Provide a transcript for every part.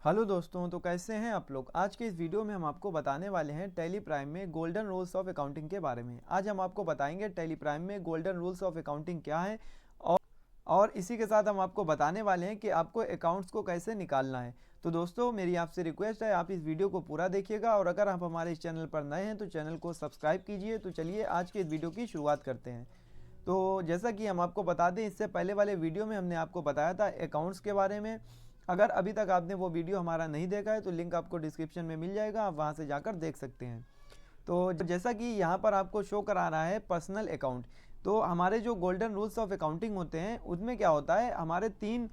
Hello दोस्तों, तो कैसे हैं आप लोग। आज के इस वीडियो में हम आपको बताने वाले हैं टैली प्राइम में गोल्डन रूल्स ऑफ अकाउंटिंग के बारे में। आज हम आपको बताएंगे टैली प्राइम में गोल्डन रूल्स ऑफ अकाउंटिंग क्या है और और इसी के साथ हम आपको बताने वाले हैं कि आपको अकाउंट्स को कैसे निकालना है। तो दोस्तों, मेरी आपसे रिक्वेस्ट है, आप इस वीडियो को पूरा देखिएगा और अगर आप हमारे इस चैनल पर नए हैं तो चैनल को सब्सक्राइब कीजिए। तो चलिए आज के इस वीडियो की शुरुआत करते हैं। तो जैसा कि हम आपको बता दें, इससे पहले वाले वीडियो में हमने आपको बताया था अकाउंट्स के बारे में। अगर अभी तक आपने वो वीडियो हमारा नहीं देखा है तो लिंक आपको डिस्क्रिप्शन में मिल जाएगा, आप वहाँ से जाकर देख सकते हैं। तो जैसा कि यहाँ पर आपको शो करा रहा है पर्सनल अकाउंट, तो हमारे जो गोल्डन रूल्स ऑफ अकाउंटिंग होते हैं उसमें क्या होता है, हमारे 3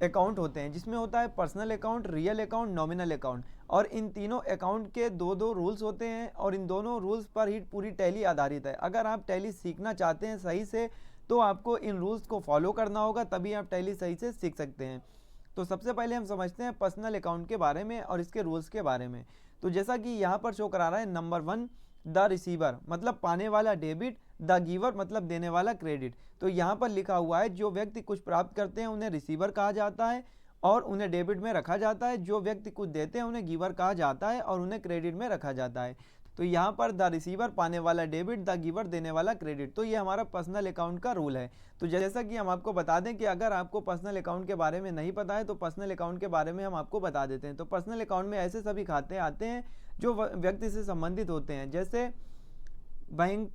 अकाउंट होते हैं जिसमें होता है personal account, real account, nominal account. और इन तीनों अकाउंट के दो दो रूल्स होते हैं और इन दोनों रूल्स पर ही पूरी टैली आधारित है। अगर आप टैली सीखना चाहते हैं सही से तो आपको इन रूल्स को फॉलो करना होगा, तभी आप टैली सही से सीख सकते हैं। तो सबसे पहले हम समझते हैं पर्सनल अकाउंट के बारे में और इसके रूल्स के बारे में। तो जैसा कि यहाँ पर शो करा रहा है, नंबर 1 द रिसीवर मतलब पाने वाला डेबिट, द गिवर मतलब देने वाला क्रेडिट। तो यहाँ पर लिखा हुआ है जो व्यक्ति कुछ प्राप्त करते हैं उन्हें रिसीवर कहा जाता है और उन्हें डेबिट में रखा जाता है। जो व्यक्ति कुछ देते हैं उन्हें गिवर कहा जाता है और उन्हें क्रेडिट में रखा जाता है। तो यहाँ पर द रिसीवर पाने वाला डेबिट, द गिवर देने वाला क्रेडिट। तो ये हमारा पर्सनल अकाउंट का रूल है। तो जैसा कि हम आपको बता दें कि अगर आपको पर्सनल अकाउंट के बारे में नहीं पता है तो पर्सनल अकाउंट के बारे में हम आपको बता देते हैं। तो पर्सनल अकाउंट में ऐसे सभी खाते आते हैं जो व्यक्ति से संबंधित होते हैं, जैसे बैंक,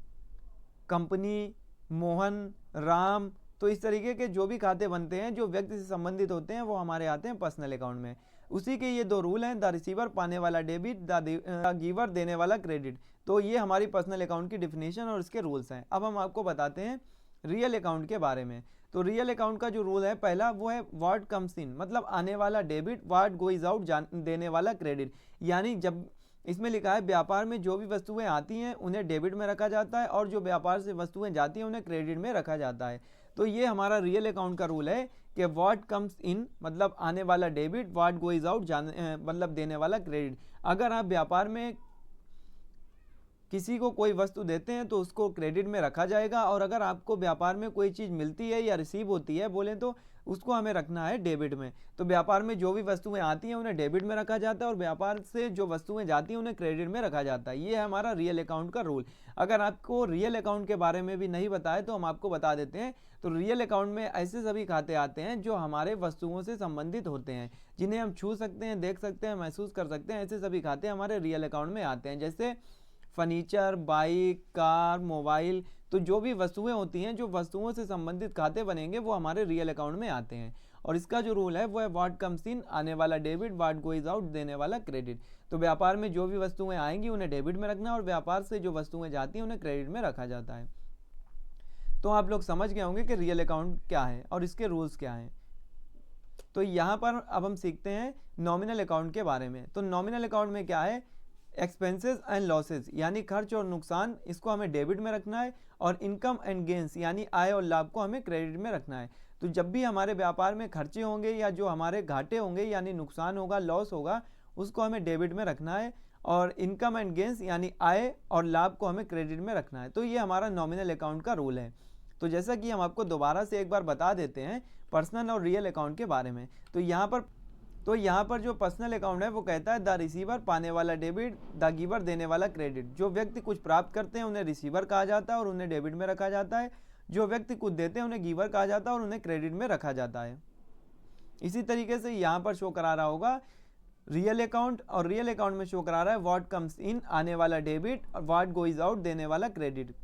कंपनी, मोहन, राम। तो इस तरीके के जो भी खाते बनते हैं जो व्यक्ति से संबंधित होते हैं वो हमारे आते हैं पर्सनल अकाउंट में। उसी के ये 2 रूल हैं, द रिसीवर पाने वाला डेबिट, द गिवर देने वाला क्रेडिट। तो ये हमारी पर्सनल अकाउंट की डिफिनेशन और इसके रूल्स हैं। अब हम आपको बताते हैं रियल अकाउंट के बारे में। तो रियल अकाउंट का जो रूल है पहला, वो है व्हाट कम्स इन मतलब आने वाला डेबिट, व्हाट गोइज आउट देने वाला क्रेडिट। यानी जब इसमें लिखा है व्यापार में जो भी वस्तुएं आती हैं उन्हें डेबिट में रखा जाता है और जो व्यापार से वस्तुएं जाती हैं उन्हें क्रेडिट में रखा जाता है। तो ये हमारा रियल अकाउंट का रूल है कि व्हाट कम्स इन मतलब आने वाला डेबिट, व्हाट गोइज आउट मतलब देने वाला क्रेडिट। अगर आप व्यापार में किसी को कोई वस्तु देते हैं तो उसको क्रेडिट में रखा जाएगा और अगर आपको व्यापार में कोई चीज़ मिलती है या रिसीव होती है बोले तो उसको हमें रखना है डेबिट में। तो व्यापार में जो भी वस्तुएं आती हैं उन्हें डेबिट में रखा जाता है और व्यापार से जो वस्तुएं जाती हैं उन्हें क्रेडिट में रखा जाता है। ये है हमारा रियल अकाउंट का रूल। अगर आपको रियल अकाउंट के बारे में भी नहीं बताए तो हम आपको बता देते हैं। तो रियल अकाउंट में ऐसे सभी खाते आते हैं जो हमारे वस्तुओं से संबंधित होते हैं, जिन्हें हम छू सकते हैं, देख सकते हैं, महसूस कर सकते हैं। ऐसे सभी खाते हमारे रियल अकाउंट में आते हैं, जैसे फर्नीचर, बाइक, कार, मोबाइल। तो जो भी वस्तुएं होती हैं, जो वस्तुओं से संबंधित खाते बनेंगे वो हमारे रियल अकाउंट में आते हैं। और इसका जो रूल है वो है व्हाट कम्स इन आने वाला डेबिट, व्हाट गोइज आउट देने वाला क्रेडिट। तो व्यापार में जो भी वस्तुएं आएंगी उन्हें डेबिट में रखना और व्यापार से जो वस्तुएं जाती हैं उन्हें क्रेडिट में रखा जाता है। तो आप लोग समझ गए होंगे कि रियल अकाउंट क्या है और इसके रूल्स क्या हैं। तो यहाँ पर अब हम सीखते हैं नॉमिनल अकाउंट के बारे में। तो नॉमिनल अकाउंट में क्या है, एक्सपेंसेस एंड लॉसेस यानी खर्च और नुकसान, इसको हमें डेबिट में रखना है और इनकम एंड गेंस यानी आय और लाभ को हमें क्रेडिट में रखना है। तो जब भी हमारे व्यापार में खर्चे होंगे या जो हमारे घाटे होंगे यानी नुकसान होगा, लॉस होगा, उसको हमें डेबिट में रखना है और इनकम एंड गेंस यानी आय और लाभ को हमें क्रेडिट में रखना है। तो ये हमारा नॉमिनल अकाउंट का रूल है। तो जैसा कि हम आपको दोबारा से एक बार बता देते हैं पर्सनल और रियल अकाउंट के बारे में। तो यहाँ पर जो पर्सनल अकाउंट है वो कहता है द रिसीवर पाने वाला डेबिट, द गिवर देने वाला क्रेडिट। जो व्यक्ति कुछ प्राप्त करते हैं उन्हें रिसीवर कहा जाता है और उन्हें डेबिट में रखा जाता है। जो व्यक्ति कुछ देते हैं उन्हें गिवर कहा जाता है और उन्हें क्रेडिट में रखा जाता है। इसी तरीके से यहाँ पर शो करा रहा होगा रियल अकाउंट, और रियल अकाउंट में शो करा रहा है व्हाट कम्स इन आने वाला डेबिट और व्हाट गोइज आउट देने वाला क्रेडिट।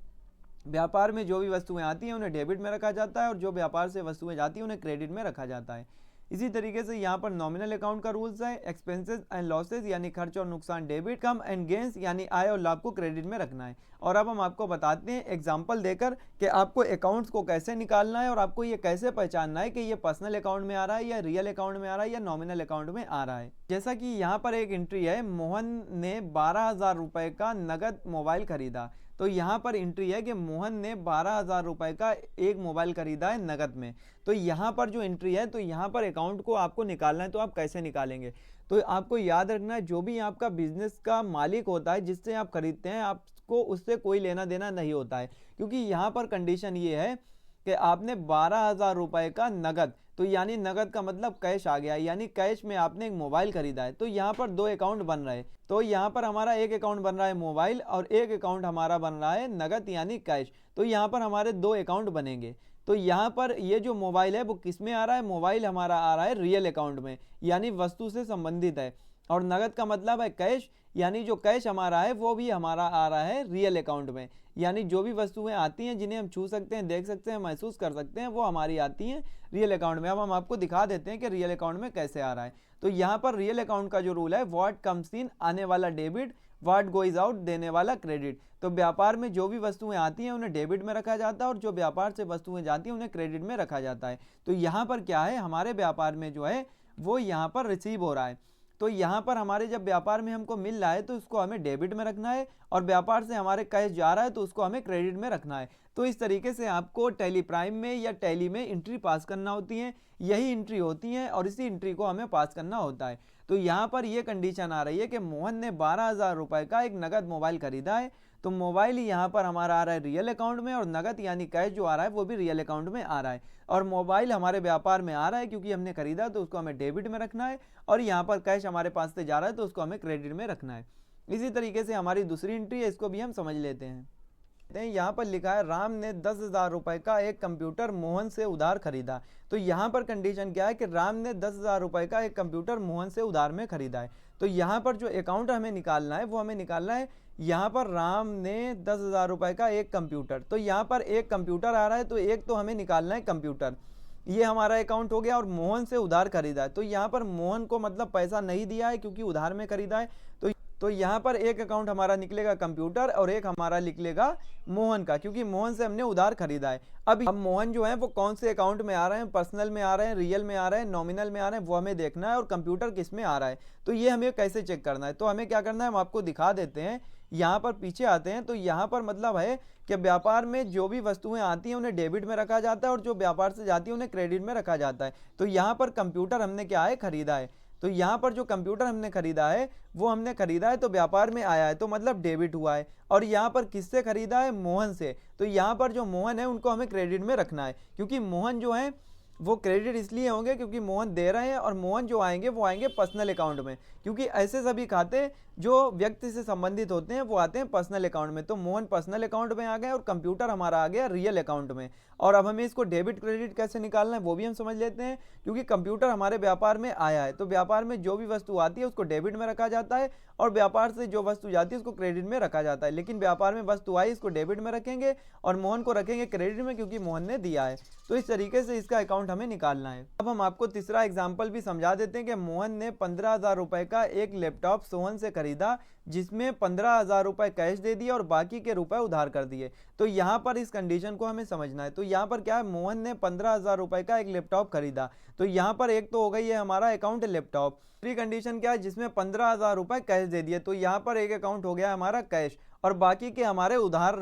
व्यापार में जो भी वस्तुएं आती हैं उन्हें डेबिट में रखा जाता है और जो व्यापार से वस्तुएं जाती हैं उन्हें क्रेडिट में रखा जाता है। इसी तरीके से यहाँ पर नॉमिनल अकाउंट का रूल्स है, एक्सपेंसेस एंड लॉसेस यानी खर्च और नुकसान डेबिट, कम एंड गेंस यानी आय और लाभ को क्रेडिट में रखना है। और अब हम आपको बताते हैं एग्जांपल देकर कि आपको अकाउंट्स को कैसे निकालना है और आपको ये कैसे पहचानना है कि ये पर्सनल अकाउंट में आ रहा है या रियल अकाउंट में आ रहा है या नॉमिनल अकाउंट में आ रहा है। जैसा कि यहाँ पर एक एंट्री है, मोहन ने 12,000 रुपये का नगद मोबाइल खरीदा। तो यहाँ पर एंट्री है कि मोहन ने 12,000 रुपये का एक मोबाइल खरीदा है नगद में। तो यहाँ पर जो एंट्री है, तो यहाँ पर अकाउंट को आपको निकालना है। तो आप कैसे निकालेंगे, तो आपको याद रखना है जो भी आपका बिजनेस का मालिक होता है जिससे आप खरीदते हैं, आपको उससे कोई लेना देना नहीं होता है। क्योंकि यहाँ पर कंडीशन ये है कि आपने 12,000 रुपए का नगद, तो यानी नगद का मतलब कैश आ गया, यानी कैश में आपने एक मोबाइल खरीदा है। तो यहाँ पर दो अकाउंट बन रहे हैं। तो यहाँ पर हमारा एक अकाउंट बन रहा है मोबाइल और एक अकाउंट हमारा बन रहा है नगद यानी कैश। तो यहाँ पर हमारे दो अकाउंट बनेंगे। तो यहाँ पर ये जो मोबाइल है वो किस में आ रहा है, मोबाइल हमारा आ रहा है रियल अकाउंट में, यानी वस्तु से संबंधित है। और नगद का मतलब है कैश, यानी जो कैश हमारा है वो भी हमारा आ रहा है रियल अकाउंट में। यानी जो भी वस्तुएं आती हैं जिन्हें हम छू सकते हैं, देख सकते हैं, महसूस कर सकते हैं, वो हमारी आती हैं रियल अकाउंट में। अब हम आपको दिखा देते हैं कि रियल अकाउंट में कैसे आ रहा है। तो यहाँ पर रियल अकाउंट का जो रूल है, व्हाट कम्स इन आने वाला डेबिट, व्हाट गोइज आउट देने वाला क्रेडिट। तो व्यापार में जो भी वस्तुएं आती हैं उन्हें डेबिट में रखा जाता है और जो व्यापार से वस्तुएं जाती हैं उन्हें क्रेडिट में रखा जाता है। तो यहाँ पर क्या है, हमारे व्यापार में जो है वो यहाँ पर रिसीव हो रहा है। तो यहाँ पर हमारे जब व्यापार में हमको मिल रहा है तो उसको हमें डेबिट में रखना है, और व्यापार से हमारे कैश जा रहा है तो उसको हमें क्रेडिट में रखना है। तो इस तरीके से आपको टैली प्राइम में या टैली में एंट्री पास करना होती है, यही एंट्री होती है और इसी एंट्री को हमें पास करना होता है। तो यहाँ पर यह कंडीशन आ रही है कि मोहन ने 12,000 रुपए का एक नगद मोबाइल खरीदा है। तो मोबाइल यहाँ पर हमारा आ रहा है रियल अकाउंट में, और नगद यानी कैश जो आ रहा है वो भी रियल अकाउंट में आ रहा है। और मोबाइल हमारे व्यापार में आ रहा है क्योंकि हमने खरीदा तो उसको हमें डेबिट में रखना है, और यहाँ पर कैश हमारे पास से जा रहा है तो उसको हमें क्रेडिट में रखना है। इसी तरीके से हमारी दूसरी एंट्री है, इसको भी हम समझ लेते हैं। यहाँ पर लिखा है राम ने 10,000 रुपए का एक कंप्यूटर मोहन से उधार खरीदा। तो यहाँ पर कंडीशन क्या है कि राम ने 10,000 रुपए का एक कंप्यूटर मोहन से उधार में खरीदा है। तो यहाँ पर जो अकाउंट हमें निकालना है वो हमें निकालना है, यहाँ पर राम ने 10,000 रुपए का एक कंप्यूटर, तो यहाँ पर एक कंप्यूटर आ रहा है तो एक तो हमें निकालना है कंप्यूटर, ये हमारा अकाउंट हो गया। और मोहन से उधार खरीदा है, तो यहाँ पर मोहन को मतलब पैसा नहीं दिया है क्योंकि उधार में खरीदा है। तो यहाँ पर एक अकाउंट हमारा निकलेगा कंप्यूटर और एक हमारा निकलेगा मोहन का, क्योंकि मोहन से हमने उधार खरीदा है। अब मोहन जो है वो कौन से अकाउंट में आ रहे हैं, पर्सनल में आ रहे हैं, रियल में आ रहे हैं, नॉमिनल में आ रहे हैं, वो हमें देखना है। और कंप्यूटर किस में आ रहा है तो ये हमें कैसे चेक करना है, तो हमें क्या करना है हम आपको दिखा देते हैं। यहाँ पर पीछे आते हैं, तो यहाँ पर मतलब है कि व्यापार में जो भी वस्तुएं आती हैं उन्हें डेबिट में रखा जाता है और जो व्यापार से जाती है उन्हें क्रेडिट में रखा जाता है। तो यहाँ पर कंप्यूटर हमने क्या है खरीदा है, तो यहाँ पर जो कंप्यूटर हमने खरीदा है वो हमने खरीदा है तो व्यापार में आया है तो मतलब डेबिट हुआ है। और यहाँ पर किससे खरीदा है, मोहन से। तो यहाँ पर जो मोहन है उनको हमें क्रेडिट में रखना है, क्योंकि मोहन जो है वो क्रेडिट इसलिए होंगे क्योंकि मोहन दे रहे हैं, और मोहन जो आएंगे वो आएंगे पर्सनल अकाउंट में, क्योंकि ऐसे सभी खाते जो व्यक्ति से संबंधित होते हैं वो आते हैं पर्सनल अकाउंट में। तो मोहन पर्सनल अकाउंट में आ गए और कंप्यूटर हमारा आ गया रियल अकाउंट में। और अब हमें इसको डेबिट क्रेडिट कैसे निकालना है वो भी हम समझ लेते हैं, क्योंकि कंप्यूटर हमारे व्यापार में आया है तो व्यापार में जो भी वस्तु आती है उसको डेबिट में रखा जाता है, और व्यापार से जो वस्तु जाती है उसको क्रेडिट में रखा जाता है। लेकिन व्यापार में वस्तु आई इसको डेबिट में रखेंगे और मोहन को रखेंगे क्रेडिट में, क्योंकि मोहन ने दिया है। तो इस तरीके से इसका अकाउंट हमें निकालना है। अब हम आपको तीसरा एग्जाम्पल भी समझा देते हैं कि मोहन ने 15,000 रुपए का एक लैपटॉप सोहन से खरीदा, जिसमें 15,000 रुपए कैश दे दिए और बाकी के रुपए उधार कर दिए। तो यहाँ पर इस कंडीशन को हमें समझना है। तो यहाँ पर क्या है, मोहन ने 15,000 रुपए का एक लैपटॉप खरीदा, तो यहाँ पर एक तो हो गई है हमारा अकाउंट लैपटॉप। दूसरी कंडीशन क्या है, जिसमें 15,000 रुपए कैश दे दिए, तो यहाँ पर एक अकाउंट हो गया हमारा कैश, और बाकी के हमारे उधार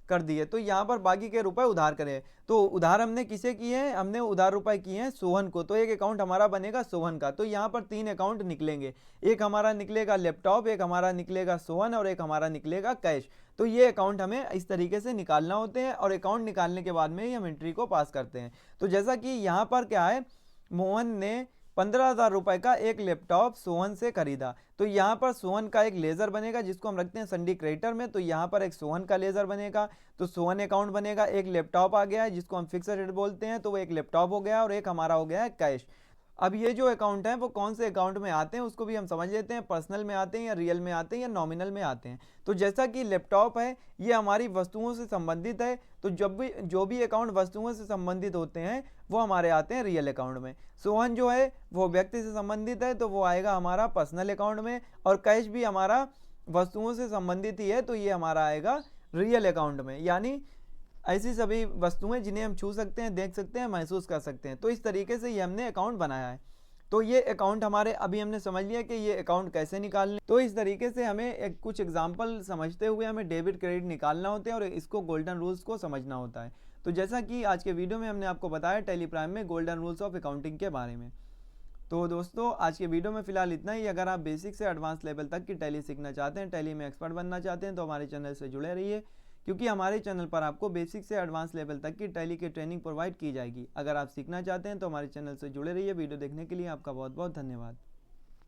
कर दिए, तो यहाँ पर बाकी के रुपए उधार करें। तो उधार हमने किसे किए हैं, हमने उधार रुपए किए हैं सोहन को, तो एक अकाउंट हमारा बनेगा सोहन का। तो यहाँ पर तीन अकाउंट निकलेंगे, एक हमारा निकलेगा लैपटॉप, एक हमारा निकलेगा सोहन और एक हमारा निकलेगा कैश। तो ये अकाउंट हमें इस तरीके से निकालना होते हैं, और अकाउंट निकालने के बाद में ही हम एंट्री को पास करते हैं। तो जैसा कि यहाँ पर क्या है, मोहन ने 15,000 रुपए का एक लैपटॉप सोहन से खरीदा, तो यहाँ पर सोहन का एक लेजर बनेगा जिसको हम रखते हैं संडी क्रेडिटर में, तो यहाँ पर एक सोहन का लेजर बनेगा, तो सोहन अकाउंट बनेगा। एक लैपटॉप आ गया है जिसको हम फिक्स्ड रेट बोलते हैं, तो वो एक लैपटॉप हो गया, और एक हमारा हो गया है कैश। अब ये जो अकाउंट है वो कौन से अकाउंट में आते हैं उसको भी हम समझ लेते हैं, पर्सनल में आते हैं या रियल में आते हैं या नॉमिनल में आते हैं। तो जैसा कि लैपटॉप है ये हमारी वस्तुओं से संबंधित है, तो जो भी अकाउंट वस्तुओं से संबंधित होते हैं वो हमारे आते हैं रियल अकाउंट में। सोहन जो है वो व्यक्ति से संबंधित है तो वो आएगा हमारा पर्सनल अकाउंट में, और कैश भी हमारा वस्तुओं से संबंधित ही है तो ये हमारा आएगा रियल अकाउंट में। यानी ऐसी सभी वस्तुएं जिन्हें हम छू सकते हैं, देख सकते हैं, महसूस कर सकते हैं। तो इस तरीके से ये हमने अकाउंट बनाया है। तो ये अकाउंट हमारे अभी हमने समझ लिया कि ये अकाउंट कैसे निकालने। तो इस तरीके से हमें कुछ एग्जांपल समझते हुए हमें डेबिट क्रेडिट निकालना होते हैं और इसको गोल्डन रूल्स को समझना होता है। तो जैसा कि आज के वीडियो में हमने आपको बताया टैली प्राइम में गोल्डन रूल्स ऑफ अकाउंटिंग के बारे में। तो दोस्तों आज के वीडियो में फिलहाल इतना ही। अगर आप बेसिक से एडवांस लेवल तक की टैली सीखना चाहते हैं, टैली में एक्सपर्ट बनना चाहते हैं, तो हमारे चैनल से जुड़े रहिए, क्योंकि हमारे चैनल पर आपको बेसिक से एडवांस लेवल तक की टैली की ट्रेनिंग प्रोवाइड की जाएगी। अगर आप सीखना चाहते हैं तो हमारे चैनल से जुड़े रहिए। वीडियो देखने के लिए आपका बहुत बहुत धन्यवाद।